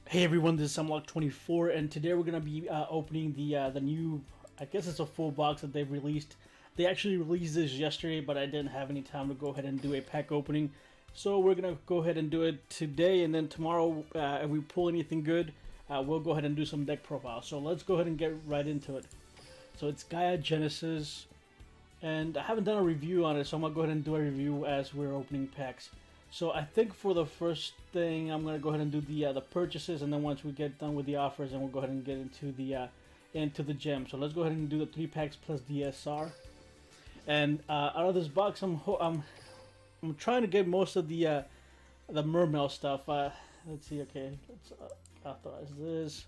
Hey everyone, this is Sunlock24, and today we're gonna be opening the new. I guess it's a full box that they've released. They actually released this yesterday, but I didn't have any time to go ahead and do a pack opening, so we're gonna go ahead and do it today. And then tomorrow, if we pull anything good, we'll go ahead and do some deck profiles. So let's go ahead and get right into it. So it's Gaia Genesis, and I haven't done a review on it, so I'm gonna go ahead and do a review as we're opening packs. So I think for the first thing, I'm gonna go ahead and do the purchases, and then once we get done with the offers, then we'll go ahead and get into the gem. So let's go ahead and do the 3 packs plus DSR. And out of this box, I'm trying to get most of the Mermail stuff. Let's see. Okay, let's authorize this.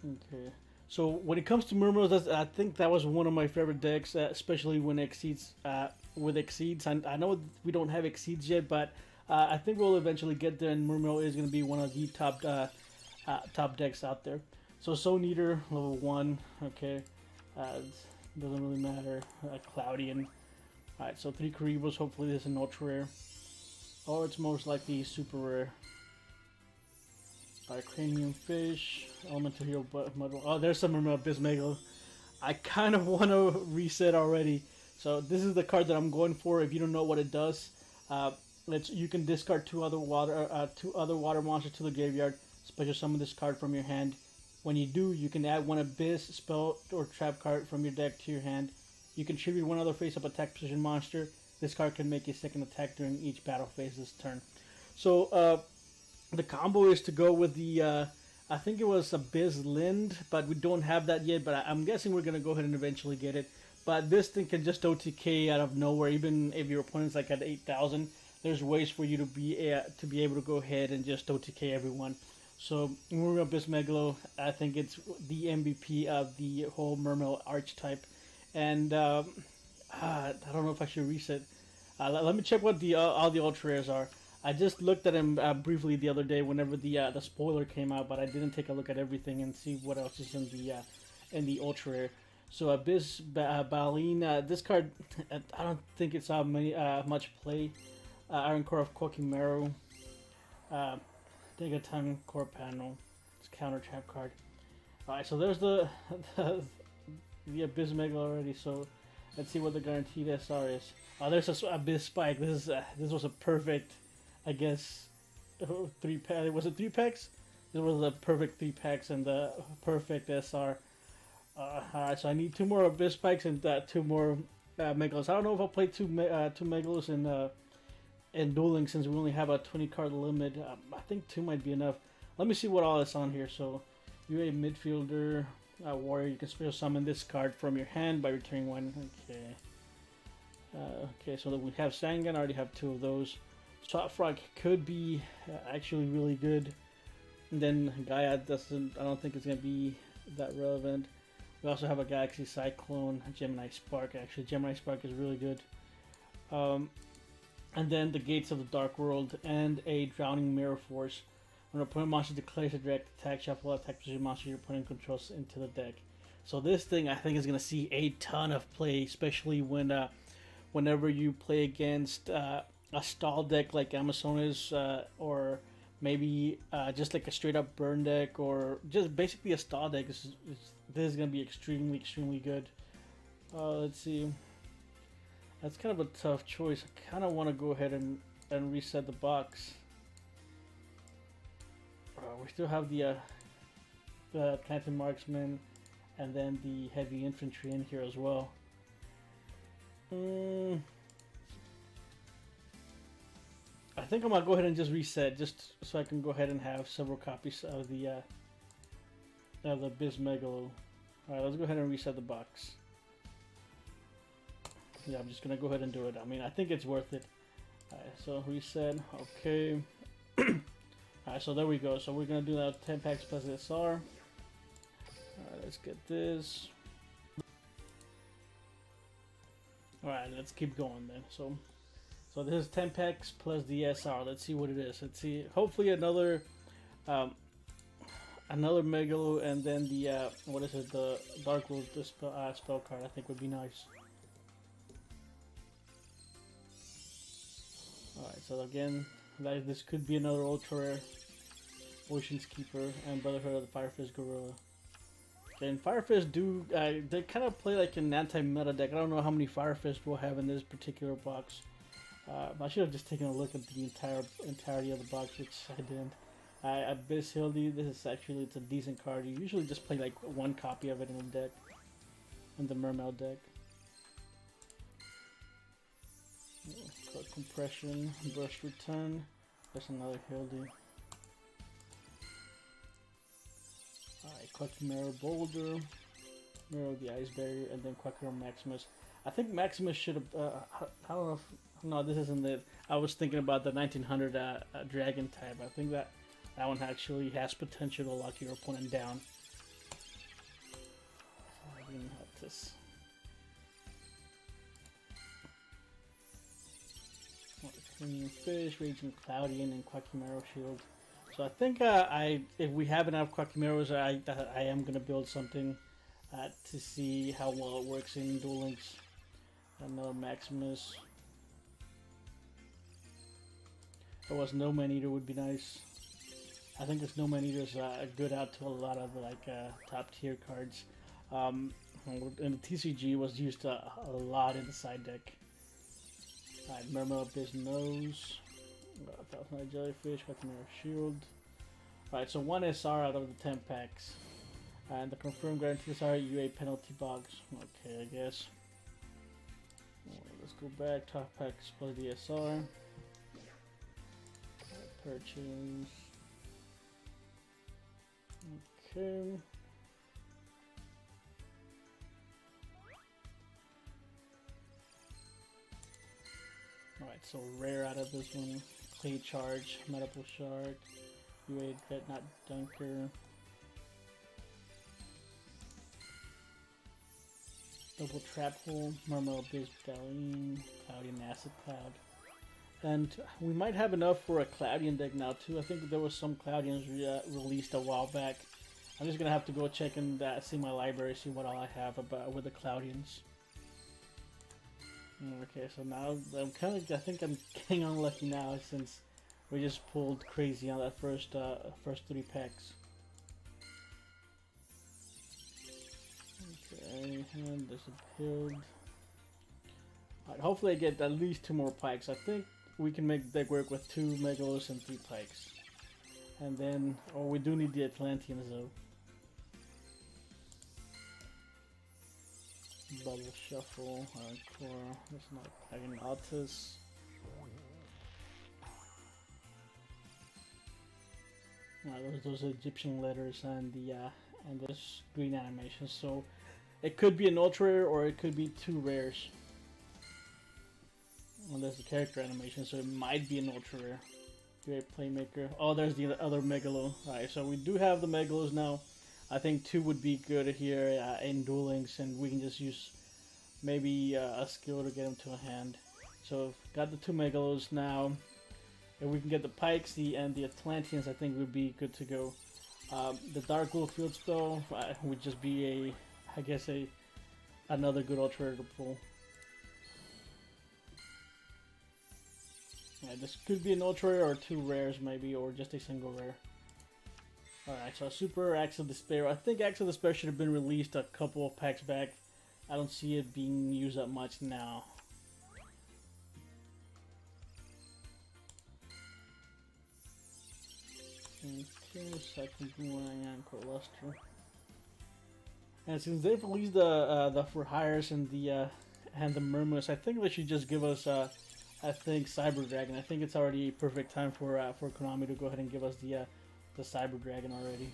Okay. So when it comes to Mermails, I think that was one of my favorite decks, especially when Exceeds. With Exceeds, I know we don't have Exceeds yet, but I think we'll eventually get there, and Mermail is going to be one of the top decks out there. So Soul Eater, level 1, okay, doesn't really matter. Cloudy, and alright, so 3 Karibos, hopefully this is an ultra rare, or it's most likely super rare. Alright, Cranium Fish, Elemental Hero, oh, there's some Mermail Bismegalo. I kind of want to reset already. So this is the card that I'm going for. If you don't know what it does, you can discard two other water monsters to the graveyard. Special summon this card from your hand. When you do, you can add one Abyss, spell, or trap card from your deck to your hand. You can tribute one other face-up attack position monster. This card can make a second attack during each battle phase this turn. So the combo is to go with the I think it was Abyss Lind, but we don't have that yet. But I'm guessing we're gonna go ahead and eventually get it. But this thing can just OTK out of nowhere, even if your opponent's like at 8,000. There's ways for you to be able to go ahead and just OTK everyone. So Mermail Bismegalo, I think it's the MVP of the whole Mermail archetype. And I don't know if I should reset. Let me check what all the ultra rares are. I just looked at them briefly the other day whenever the spoiler came out, but I didn't take a look at everything and see what else is in the ultra rare. So Abyss Baleen, this card, I don't think it saw much play. Iron Core of Koa'ki Meiru, Digaton Core Panel, it's counter trap card. Alright, so there's the Abyss Mega already, so let's see what the guaranteed SR is. Oh, there's a Abyss Spike. This was a perfect, I guess, 3 pack. Was it 3 packs? This was a perfect 3 packs and the perfect SR. Alright, so I need 2 more Abyss Spikes and 2 more Megalos. I don't know if I'll play 2 Megalos in Duel Links since we only have a 20 card limit. I think 2 might be enough. Let me see what all is on here. So, you're a midfielder, warrior. You can special summon this card from your hand by returning 1. Okay. Okay, so we have Sangan. I already have 2 of those. Shot Frog could be actually really good. And then Gaia doesn't. I don't think it's gonna be that relevant. We also have a Galaxy Cyclone, Gemini Spark. Actually, Gemini Spark is really good. And then the Gates of the Dark World and a Drowning Mirror Force. When an opponent monster declares a direct attack, shuffle attack position monster your opponent controls into the deck. So this thing I think is going to see a ton of play, especially whenever you play against a stall deck like Amazonas, or maybe just like a straight up burn deck, or just basically a stall deck. This is going to be extremely good. Let's see. That's kind of a tough choice. I kind of want to go ahead and reset the box. We still have the Captain Marksman and then the Heavy Infantry in here as well. I think I'm gonna go ahead and just reset, just so I can go ahead and have several copies of the Bismegalo. Alright, let's go ahead and reset the box. Yeah, I'm just gonna go ahead and do it. I mean, I think it's worth it. Alright, so reset. Okay. Alright, so there we go. So we're gonna do that 10 packs plus SR. Alright, let's get this. Alright, let's keep going then. So this is 10 packs plus the SR. Let's see what it is. Let's see. Hopefully another Megalo, and then the what is it? The Dark World spell card. I think would be nice. Alright, so again, this could be another ultra rare. Ocean's Keeper, and Brotherhood of the Firefish Gorilla. And Firefish do, they kind of play like an anti-meta deck. I don't know how many Firefish we'll have in this particular box. I should have just taken a look at the entirety of the box, which I didn't. Abyss Hildy, this is actually, it's a decent card. You usually just play like one copy of it in the deck, in the Mermail deck. Compression, Burst Return, there's another Hildy. Alright, Koa'ki Meiru Boulder, Meiru the Ice Barrier, and then Koa'ki Maximus. I think Maximus should have, I don't know if, no, this isn't it. I was thinking about the 1900 Dragon type. I think that one actually has potential to lock your opponent down. I didn't have this. Premium Fish, Raging Cloudian, and Koa'ki Meiru Shield. So I think if we have enough Koa'ki Meirus, I am going to build something to see how well it works in Duel Links. Another Maximus. If there was no Man-Eater would be nice. I think this no Man-Eater is good out to a lot of like top tier cards. And the TCG was used a lot in the side deck. Alright, Mermail Abyss Nose. 1000 Jellyfish, Koa'ki Meiru Shield. Alright, so 1 SR out of the 10 packs. And the confirmed guarantees are UA penalty box. Okay, I guess. Let's go back. Top packs plus the SR. Purchase. Okay. Alright, so rare out of this one. Clay Charge, Medical Shark, UA Get Not Dunker. Double Trap Hole, Mermail Abyss Galleon, Cloudian Acid Cloud. And we might have enough for a Cloudian deck now too. I think there was some Cloudians released a while back. I'm just gonna have to go check and see my library, see what all I have about with the Cloudians. Okay, so now I think I'm getting unlucky now since we just pulled crazy on that first 3 packs. Okay, and there's a build. Alright, hopefully I get at least 2 more pikes. I think we can make the deck work with 2 Megalos and 3 pikes. And then, we do need the Atlanteans though. Bubble Shuffle, Hardcore, there's not Dragon Altus. Those Egyptian letters and the and this green animation. So it could be an ultra rare or it could be 2 rares. Well, there's the character animation, so it might be an ultra rare. Great Playmaker. Oh, there's the other Megalo. Alright, so we do have the Megalos now. I think 2 would be good here in Duel Links, and we can just use maybe a skill to get them to a hand. So got the 2 Megalos now. If we can get the Pikes and the Atlanteans, I think would be good to go. The Dark Wolf Field Spell would just be another good ultra rare to pull. This could be an ultra rare or 2 rares maybe, or just a single rare. Alright, so Super Axe of Despair. I think Axe of Despair should have been released a couple of packs back. I don't see it being used up much now. Okay, second Boomerang and Luster. And since they've released the For Hires and the Mermails, I think they should just give us I think Cyber Dragon. I think it's already a perfect time for Konami to go ahead and give us the Cyber Dragon already.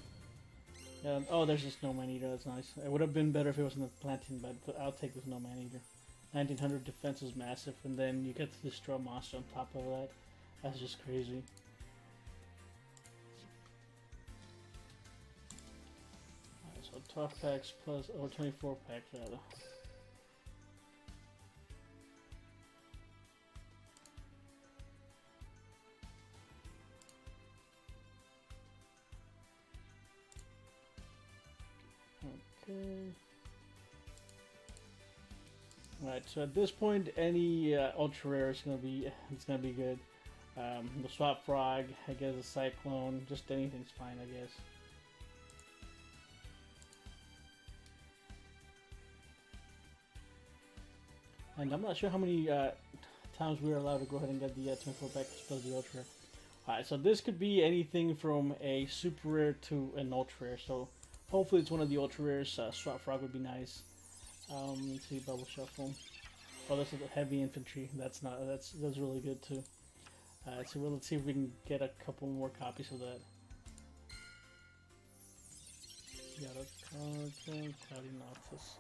Oh, there's a Snow Man-Eater. That's nice. It would have been better if it was in the Planting, but I'll take the Snow Man-Eater. 1900 defense is massive, and then you get to destroy a monster on top of that. That's just crazy. Alright, so 12 packs plus, or 24 packs rather. Okay. Alright, so at this point, any ultra rare is gonna be good. The Swap Frog, I guess a Cyclone, just anything's fine, I guess. And I'm not sure how many times we're allowed to go ahead and get the 24 back to spell the Ultra Rare. Alright, so this could be anything from a Super Rare to an Ultra Rare, so hopefully it's one of the Ultra Rares. Swap Frog would be nice. Let's see, Bubble Shuffle. Oh, this is a Heavy Infantry. That's really good too. So let's see if we can get a couple more copies of that. Got a card, Cloudy Noctis.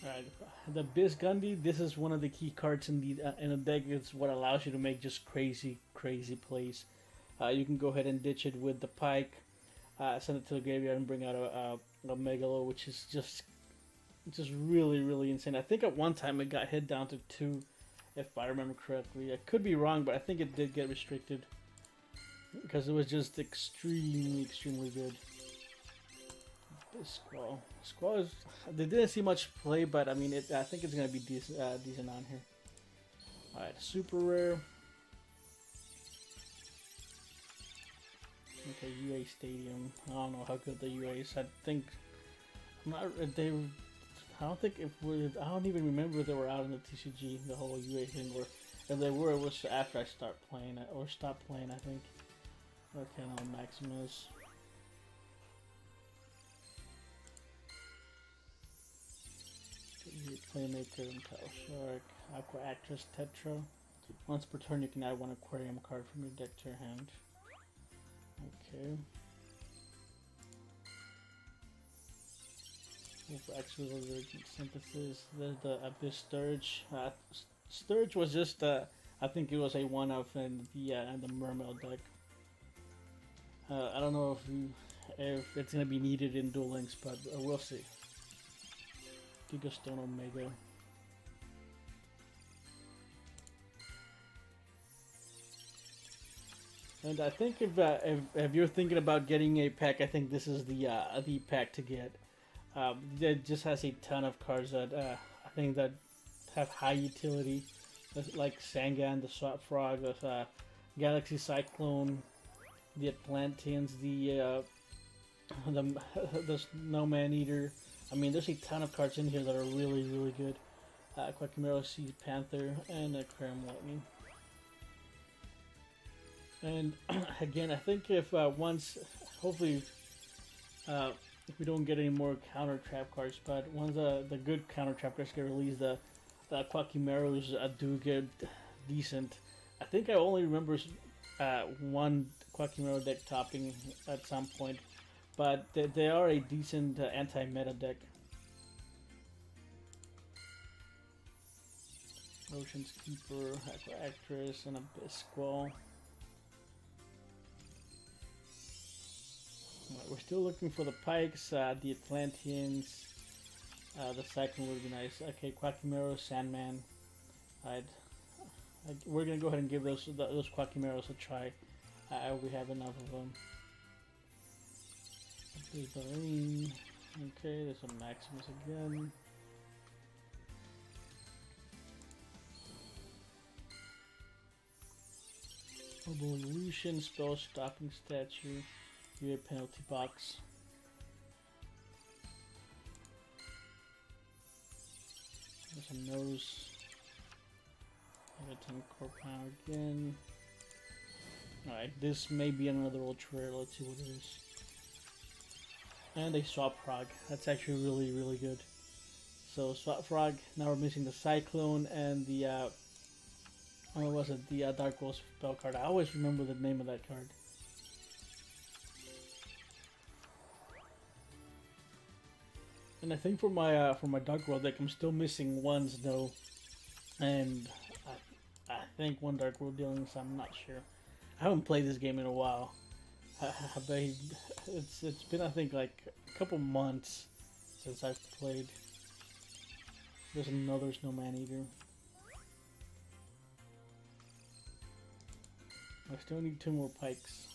Alright, the Bisgundi, this is one of the key cards in the deck. It's what allows you to make just crazy plays. You can go ahead and ditch it with the Pike, send it to the graveyard and bring out a Megalo, which is just really insane. I think at one time it got hit down to 2, if I remember correctly. I could be wrong, but I think it did get restricted because it was just extremely good. Squall. Squall is. They didn't see much play, but I mean, I think it's gonna be decent on here. All right, Super Rare. Okay, UA Stadium. I don't know how good the UA is. I think I'm not. They. I don't think if we. I don't even remember if they were out in the TCG, the whole UA thing, or if they were, it was after I stopped playing, I think. Okay, now Maximus. Playmaker and Tile Shark, Aqua Actress Tetra. Once per turn you can add 1 Aquarium card from your deck to your hand. Okay. Exovergent Synthesis. There's the Abyss Sturge. Sturge was just I think it was a one-off in the Mermail deck. I don't know if it's gonna be needed in Duel Links, but we'll see. Gigastone Omega. And I think if you're thinking about getting a pack, I think this is the pack to get. It just has a ton of cards that I think that have high utility, like Sangan, the Swap Frog, the Galaxy Cyclone, the Atlanteans, the Snowman Eater. I mean, there's a ton of cards in here that are really good. Koa'ki Meiru, Sea Panther, and Aquarium Lightning. And again, I think if once, hopefully, if we don't get any more counter trap cards, but once the good counter trap cards get released, the Koa'ki Meiru's do get decent. I think I only remember one Koa'ki Meiru deck topping at some point. But they are a decent anti-meta deck. Ocean's Keeper, Aqua Actress, and Abyss Squall. Right, we're still looking for the Pikes, the Atlanteans, the Cyclone would be nice. Okay, Koa'ki Meiru, Sandman. We're gonna go ahead and give those Koa'ki Meirus a try. We have enough of them. There's Ballerine. Okay, there's a Maximus again. Mobile Illusion, Spell Stopping Statue, UA Penalty Box. There's a Nose. Everton Core Power again. Alright, this may be another Ultra Rare. Let's see what it is. And a Swap Frog. That's actually really good. So Swap Frog. Now we're missing the Cyclone and the what was it? The Dark Wolf spell card. I always remember the name of that card. And I think for my Dark World deck, I'm still missing ones though, and I think one Dark World Duel Links. I'm not sure. I haven't played this game in a while. But it's been, I think, like a couple months since I've played. There's another Snowman Eater. I still need 2 more Pikes.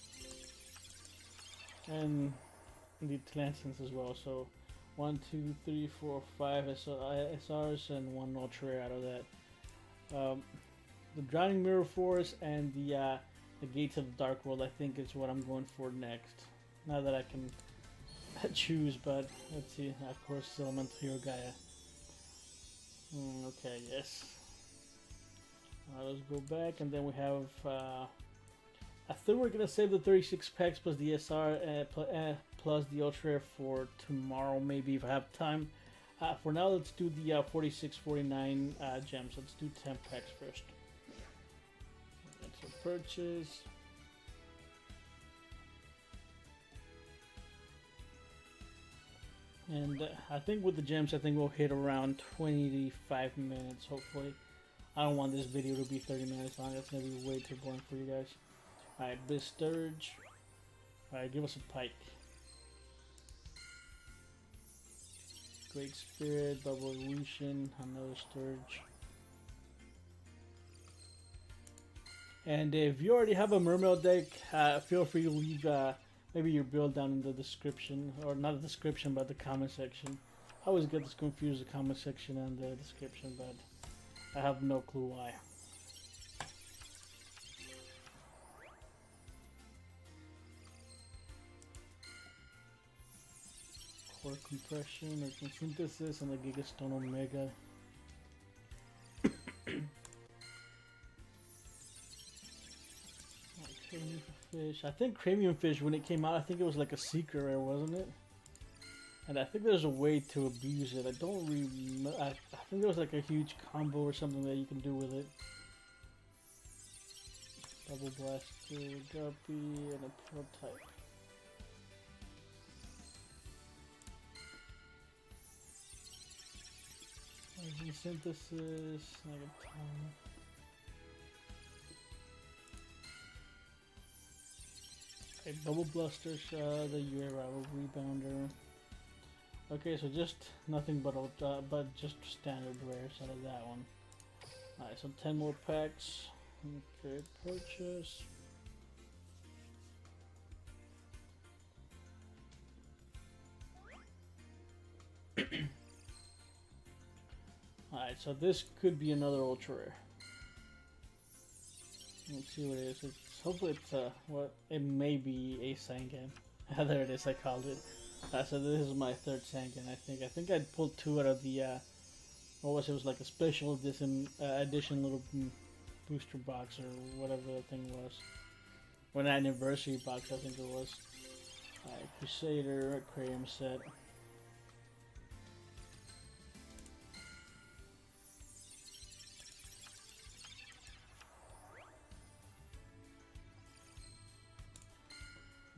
And the Atlanteans as well, so 1, 2, 3, 4, 5 SRs and 1 ultra rare out of that. The Drowning Mirror Force and the Gates of the Dark World, I think, is what I'm going for next. Now that I can choose, but let's see. Of course, it's Elemental Hero Gaia. Okay, yes. Let's go back, and then we have. I think we're gonna save the 36 packs plus the SR plus the ultra rare for tomorrow, maybe if I have time. For now, let's do the 46, 49 gems. Let's do 10 packs first. Let's purchase. And I think with the gems, I think we'll hit around 25 minutes, hopefully. I don't want this video to be 30 minutes long. That's going to be way too boring for you guys. Alright, this Sturge. Alright, give us a pike. Great Spirit, Bubble Evolution, another Sturge. And if you already have a Mermail deck, feel free to leave maybe your build down in the description, or not the description, but the comment section. I always get this confused, the comment section and the description, but I have no clue why. Core Compression, Urban Synthesis, and the Gigastone Omega. Fish. I think Cranium Fish, when it came out, I think it was like a secret rare, wasn't it? And I think there's a way to abuse it. I don't remember. I think there was like a huge combo or something that you can do with it. Double Blaster, Guppy, and a Prototype. Urban Synthesis, okay, Bubble Blaster, the UA Rival Rebounder. Okay, so just nothing but just standard rares out of that one. Alright, so 10 more packs. Okay, purchase. Alright, so this could be another ultra rare. Let's see what it is. Hopefully it's what it may be a Sangan. There it is, I called it. So this is my third Sangan, I think. I think I pulled 2 out of the what was it? It was like a special edition little booster box or whatever the thing was. Or an anniversary box, I think it was. Alright, Crusader, Aquarium set.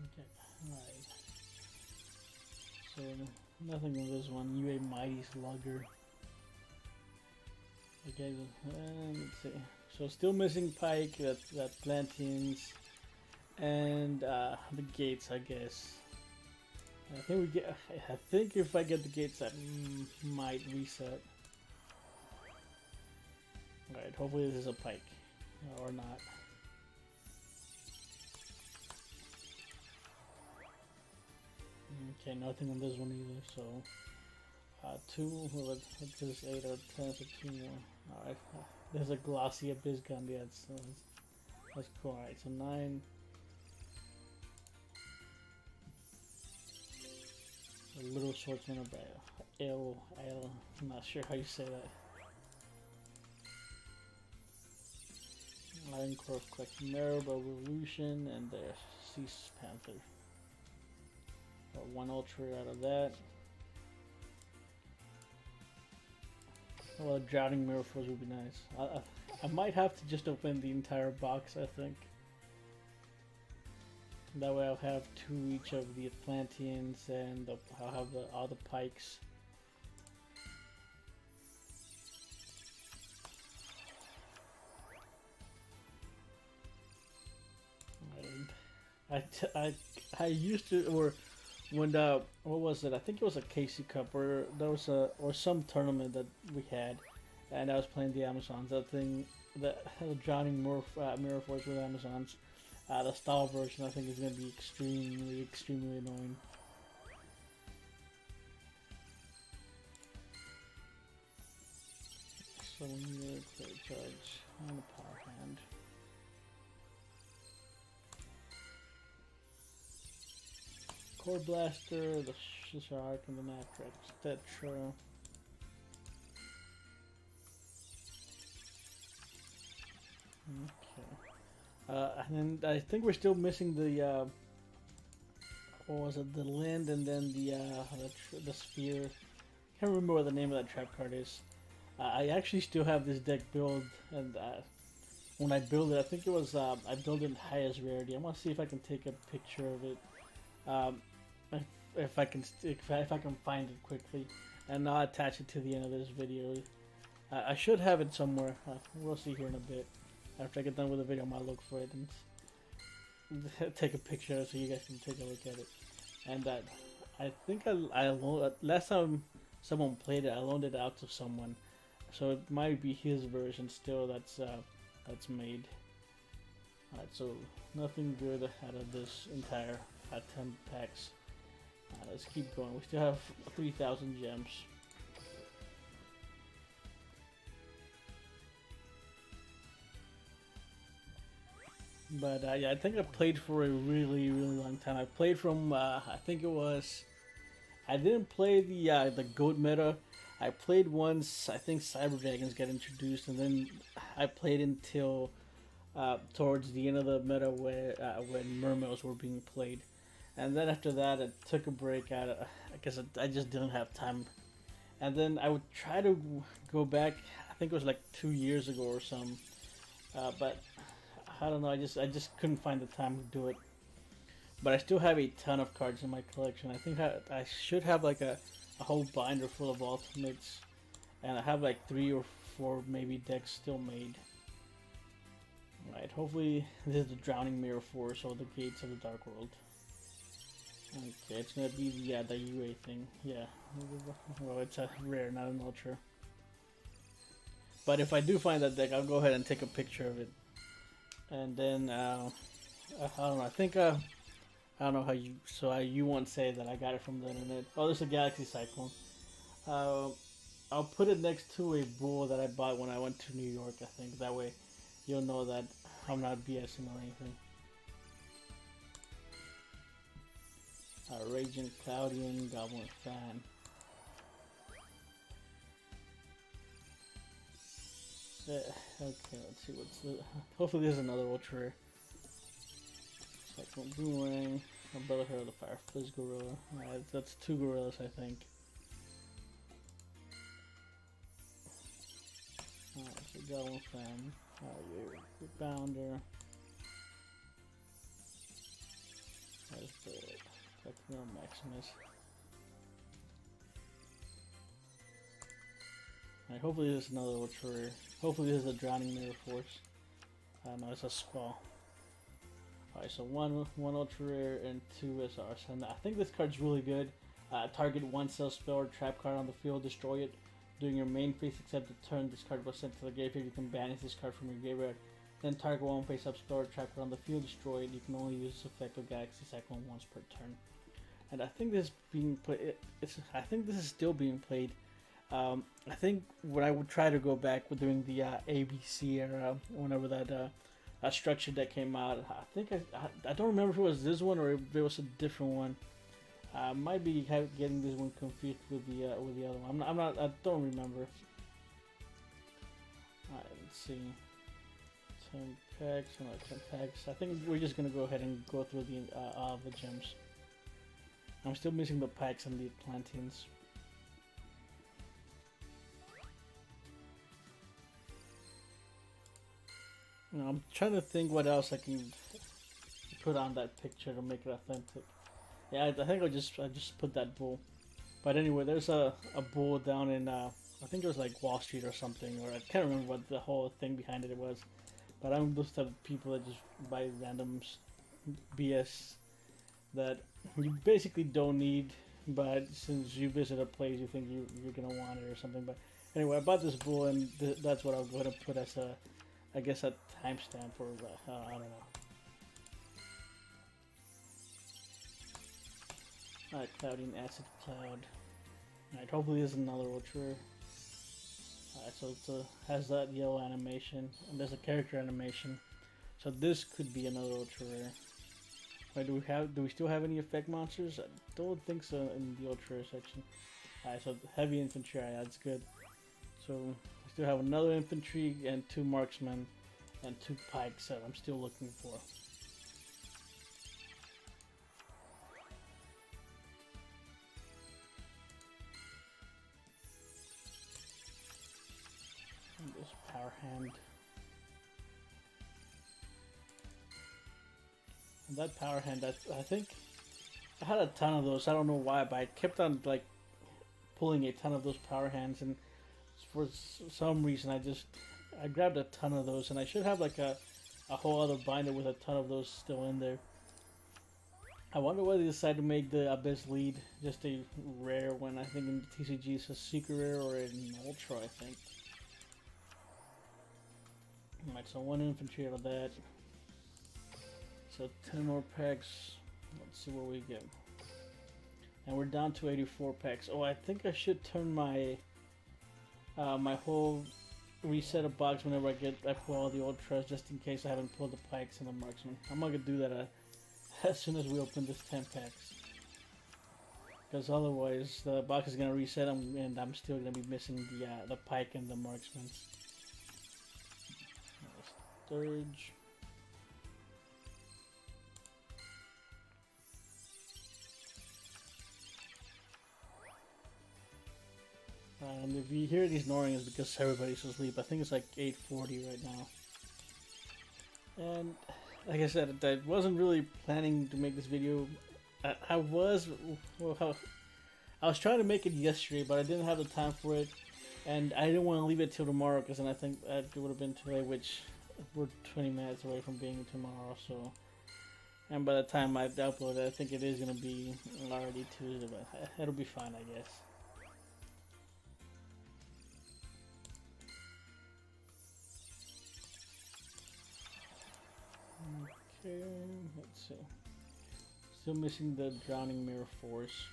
Okay, alright. So, nothing on this one. UA Mighty Slugger. Okay, let's see. So, still missing Pike, that Plantains, and the Gates, I guess. I think we get. I think if I get the Gates, that might reset. Alright, hopefully this is a Pike, or not. Okay, nothing on this one either, so 2, well, what's this, 8 or 10, so 2 more. Alright, there's a glossy Abyss Gun, yeah, that's cool. Alright, so 9. A Little Swordsman of L, I'm not sure how you say that. Iron Core of Koa'ki Meiru, Revolution, and there's Cease Panther. 1 ultra out of that. Well, a Drowning Mirror Force would be nice. I might have to just open the entire box, I think. That way I'll have 2 each of the Atlanteans, and I'll have all the Pikes. I used to, or when what was it? I think it was a Casey Cup, or there was or some tournament that we had, and I was playing the Amazons. That thing, the Drowning Mirror Force with Amazons, the style version, I think is going to be extremely annoying. Cylinder, clear charge, and a power hand. Core Blaster, the Shark, and the Matrix Tetra. Okay. And then I think we're still missing the what was it? The land, and then the sphere. Can't remember what the name of that trap card is. I actually still have this deck build, and when I build it, I think it was I built it in highest rarity. I want to see if I can take a picture of it, if I can find it quickly, and I'll attach it to the end of this video. I should have it somewhere. We'll see here in a bit. After I get done with the video, I might look for it and take a picture so you guys can take a look at it. And I think I last time someone played it, I loaned it out to someone, so it might be his version still that's made. Alright, so nothing good out of this entire 10 packs. Let's keep going. We still have 3,000 gems. But yeah, I think I played for a really long time. I played from I think it was, I didn't play the goat meta. I played once. I think Cyber Dragons got introduced, and then I played until towards the end of the meta where when Mermails were being played, and then after that I took a break. I guess I just didn't have time, and then I would try to go back. I think it was like 2 years ago or something, but I don't know. I just couldn't find the time to do it. But I still have a ton of cards in my collection. I think I should have like a whole binder full of ultimates, and I have like 3 or 4 maybe decks still made. Right, hopefully this is the Drowning Mirror Force or the Gates of the Dark World. Okay, it's gonna be the UA thing. Yeah, well, it's a rare, not an ultra. But if I do find that deck, I'll go ahead and take a picture of it. And then I don't know. I think I don't know how you. So you won't say that I got it from the internet. Oh, there's a Galaxy Cyclone. I'll put it next to a bull that I bought when I went to New York. I think that way you'll know that I'm not BSing or anything. Raging Cloudian, Goblin Fan. Okay, let's see what's the. Hopefully, there's another ultra rare. Cyclone Boomerang, Brotherhood of the Fire Fizz Gorilla. Alright, that's 2 gorillas, I think. Alright, so Goblin Fan. Alright, Bounder. There's the Techno Maximus. Alright, hopefully there's another ultra rare. Hopefully this is a Drowning Mirror Force. No, it's a Squall. Alright, so one ultra rare and 2 SRs. And I think this card's really good. Target 1 cell spell or trap card on the field, destroy it. During your main phase, except the turn this card was sent to the graveyard, you can banish this card from your graveyard. Then target 1 face up spell or trap card on the field, destroy it. You can only use this effect of Galaxy Cyclone once per turn. And I think this is being played. I think this is still being played. I think when I would try to go back with doing the ABC era, whenever that structure deck came out, I think I don't remember if it was this one or if it was a different one. I might be getting this one confused with the other one. I don't remember. Alright, let's see. 10 packs, no, 10 packs. I think we're just gonna go ahead and go through the gems. I'm still missing the packs and the Atlanteans. I'm trying to think what else I can put on that picture to make it authentic. Yeah, I think I just put that bull. But anyway, there's a bull down in I think it was like Wall Street or something, or I can't remember what the whole thing behind it was. But I'm those type of people that just buy random BS that you basically don't need, but since you visit a place you think you're gonna want it or something. But anyway, I bought this bull, and that's what I'll go ahead and put as a, I guess, a timestamp, or I don't know. Alright, Clouding Acid Cloud. Alright, hopefully there's another ultra. Alright, so it has that yellow animation, and there's a character animation. So this could be another ultra rare. Wait, do we still have any effect monsters? I don't think so in the ultra rare section. Alright, so heavy infantry, that's good. So we still have another infantry and 2 marksmen and 2 pikes that I'm still looking for. And this power hand. And that power hand, I think I had a ton of those. I don't know why, but I kept on like pulling a ton of those power hands, and for some reason I grabbed a ton of those, and I should have like a whole other binder with a ton of those still in there. I wonder why they decided to make the Abyss lead just a rare when I think in the TCG it's a secret rare or an ultra, I think. Alright, so 1 infantry out of that. So 10 more packs. Let's see what we get. And we're down to 84 packs. Oh, I think I should turn my my whole reset of box whenever I pull all the ultras, just in case I haven't pulled the pikes and the marksman. I'm not gonna do that as soon as we open this 10 packs, because otherwise the box is gonna reset and I'm still gonna be missing the pike and the marksman. Sturge. And if you hear these snoring, it's because everybody's asleep. I think it's like 8:40 right now. And like I said, I wasn't really planning to make this video. I was trying to make it yesterday, but I didn't have the time for it, and I didn't want to leave it till tomorrow because then I think it would have been too late. Which we're 20 minutes away from being tomorrow, so. And by the time I upload it, I think it is gonna be already Tuesday, but it'll be fine, I guess. Okay, let's see. Still missing the Drowning Mirror Force.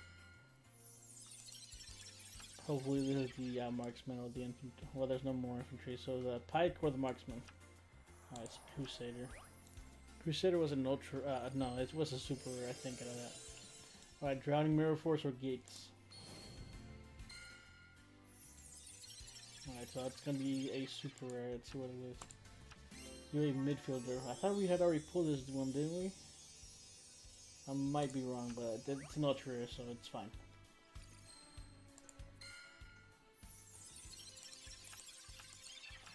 Hopefully this is the marksman or the infantry. Well, there's no more infantry, so the pike or the marksman. Alright, it's Crusader. Crusader was an ultra. No, it was a super rare, I think, out of that. Alright, Drowning Mirror Force or Gates. Alright, so it's gonna be a super rare. Let's see what it is. You're a midfielder. I thought we had already pulled this one, didn't we? I might be wrong, but it's an ultra rare, so it's fine.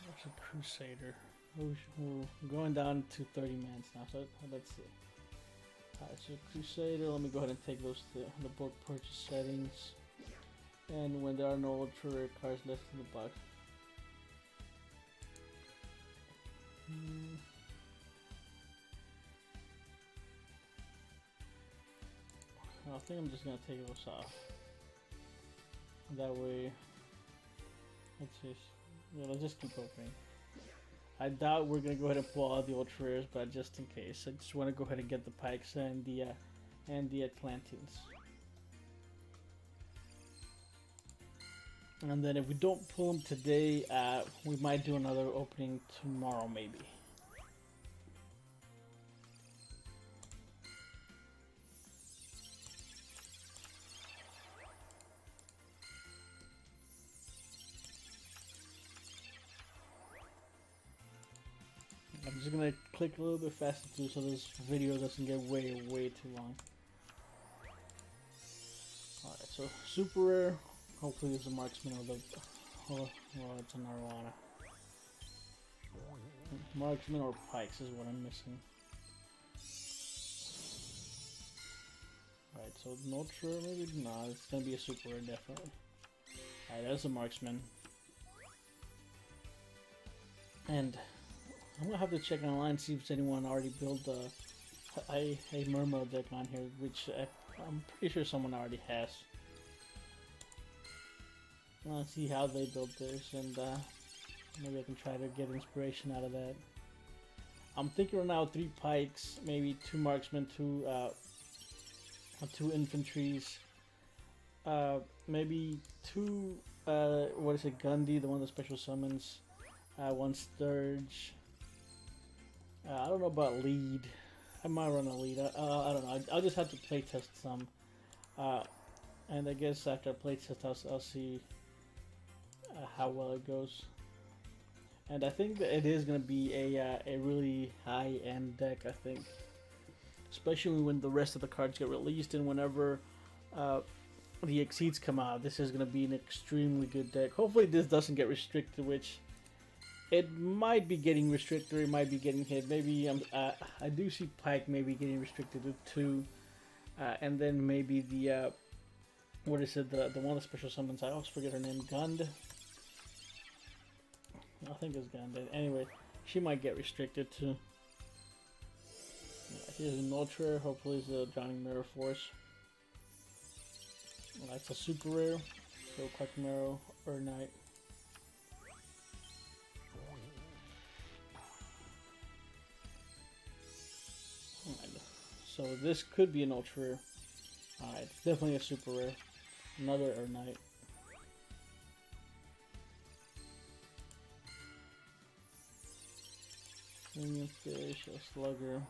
There's a Crusader. We're going down to 30 minutes now, so let's see. Alright, so Crusader, let me go ahead and take those to the book purchase settings. And when there are no ultra rare cards left in the box. I think I'm just gonna take those off. That way, let's just keep opening. I doubt we're gonna go ahead and pull all the ultra rares, but just in case, I just want to go ahead and get the pikes and the Atlanteans. And then if we don't pull them today, we might do another opening tomorrow, maybe. I'm just gonna click a little bit faster too, so this video doesn't get way too long. Alright, so super rare. Hopefully it's a marksman or the... well, it's an Arowana. Marksman or pikes is what I'm missing. Alright, so no ultra maybe? Nah, it's gonna be a super rare definitely. Alright, that's a marksman. And I'm gonna have to check online, see if anyone already built a Mermail deck on here, which I'm pretty sure someone already has. I'll see how they built theirs, and maybe I can try to get inspiration out of that. I'm thinking right now 3 pikes, maybe 2 marksmen, 2 infantries, maybe 2 what is it, Gundy, the one of the special summons. One Sturge. I don't know about lead. I might run a lead. I don't know. I'll just have to playtest some. And I guess after I playtest, I'll see how well it goes. And I think that it is going to be a really high-end deck, I think. Especially when the rest of the cards get released and whenever the Exceeds come out. This is going to be an extremely good deck. Hopefully this doesn't get restricted, which it might be getting restricted or it might be getting hit. Maybe I do see Pike maybe getting restricted to 2. And then maybe the, what is it, the one of the special summons, I always forget her name, Gund? I think it's Gund. Anyway, she might get restricted too. Here's an ultra, hopefully it's a Drowning Mirror Force. That's a super rare, so Koa'ki Meiru or Knight. So this could be an ultra rare. Alright, it's definitely a super rare. Another or Knight. Premium Fish, a Slugger.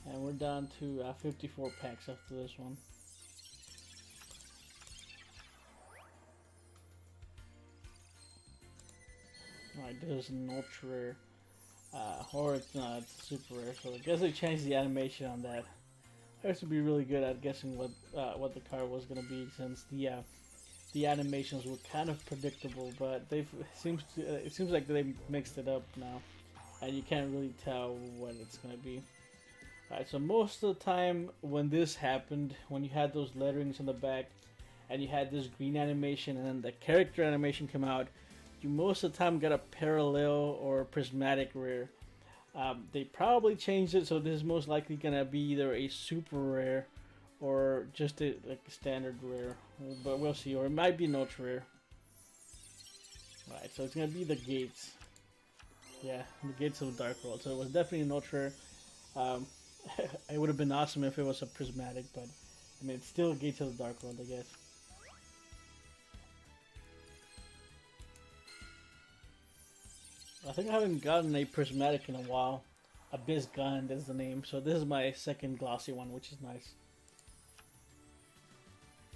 And we're down to 54 packs after this one. Alright, there's an ultra rare. Or it's not, it's super rare, so I guess they changed the animation on that. I used to be really good at guessing what the card was gonna be, since the animations were kind of predictable, but it seems like they mixed it up now, and you can't really tell what it's gonna be. Alright, so most of the time when this happened, when you had those letterings on the back, and you had this green animation, and then the character animation come out, you most of the time got a parallel or prismatic rare. They probably changed it, so this is most likely gonna be either a super rare or just a standard rare, but we'll see. Or it might be an ultra rare. Right, so it's gonna be the Gates. Yeah, the Gates of the Dark World. So it was definitely an ultra rare. It would have been awesome if it was a prismatic, but I mean, it's still Gates of the Dark World, I guess. I think I haven't gotten a prismatic in a while. Abyss Gun is the name, so this is my second glossy one, which is nice.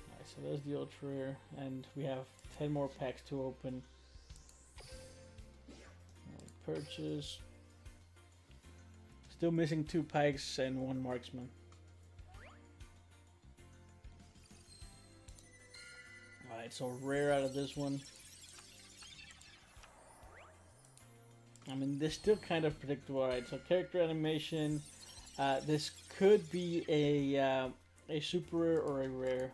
Alright, so there's the ultra rare, and we have 10 more packs to open. Purchase. Still missing 2 Pikes and 1 Marksman. Alright, so rare out of this one. I mean, this still kind of predictable. Alright, so character animation. This could be a super rare or a rare.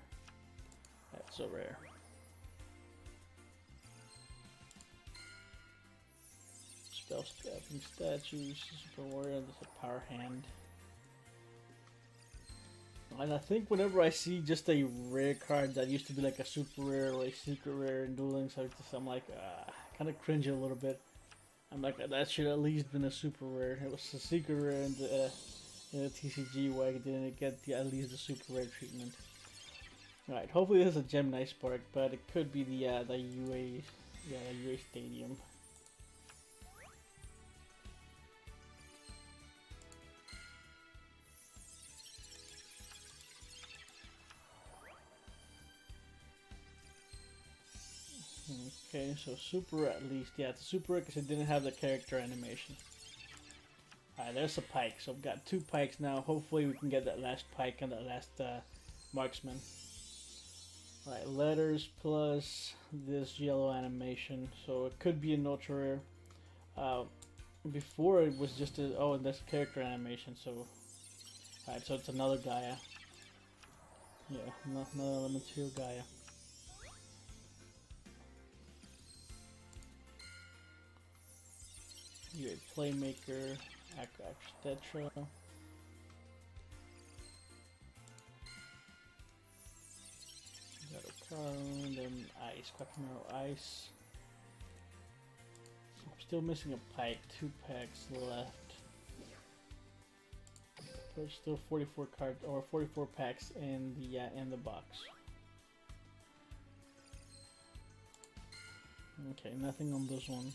That's a rare. Spell Stepping Statues, Super Warrior, there's a Power Hand. And I think whenever I see just a rare card that used to be like a super rare or a secret rare in Duel Links, I'm like, kind of cringe a little bit. I'm like, that should at least been a super rare. It was a secret rare in the TCG, why didn't it get at least the super rare treatment? Alright, hopefully this is a Gemini Spark, but it could be the UA Stadium. Okay, so super at least. Yeah, it's a super because it didn't have the character animation. Alright, there's a Pike. So we've got 2 Pikes now. Hopefully we can get that last Pike and that last Marksman. Alright, letters plus this yellow animation. So it could be an ultra rare. Before it was just a... Oh, and that's character animation. So... Alright, so it's another Gaia. Yeah, another Elemental Gaia. You're a Playmaker, Archetype. Got a card, then Ice, Koa'ki Meiru Ice. I'm still missing a Pike, 2 packs left. There's still 44 cards or 44 packs in the box. Okay, nothing on this one.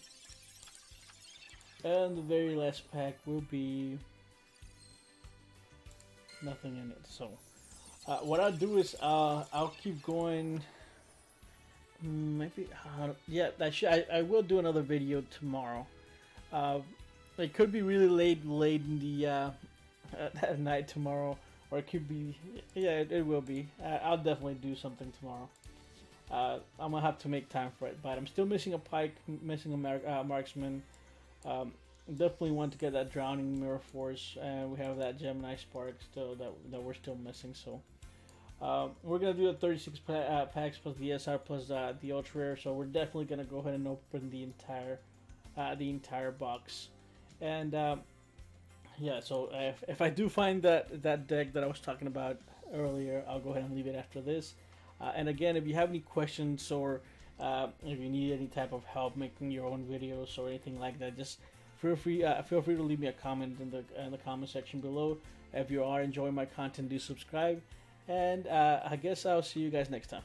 And the very last pack will be nothing in it. So what I'll do is I'll keep going. Maybe yeah. I will do another video tomorrow. It could be really late in the at night tomorrow, or it could be it will be. I'll definitely do something tomorrow. I'm gonna have to make time for it, but I'm still missing a pike, missing a marksman. Definitely want to get that drowning mirror force, and we have that Gemini spark still that we're still missing. So we're gonna do the 36 packs plus the SR plus the ultra rare. So we're definitely gonna go ahead and open the entire box, and yeah. So if I do find that deck that I was talking about earlier, I'll go ahead and leave it after this. And again, if you have any questions or if you need any type of help making your own videos or anything like that, just feel free to leave me a comment in the comment section below. If you are enjoying my content, do subscribe, and I guess I'll see you guys next time.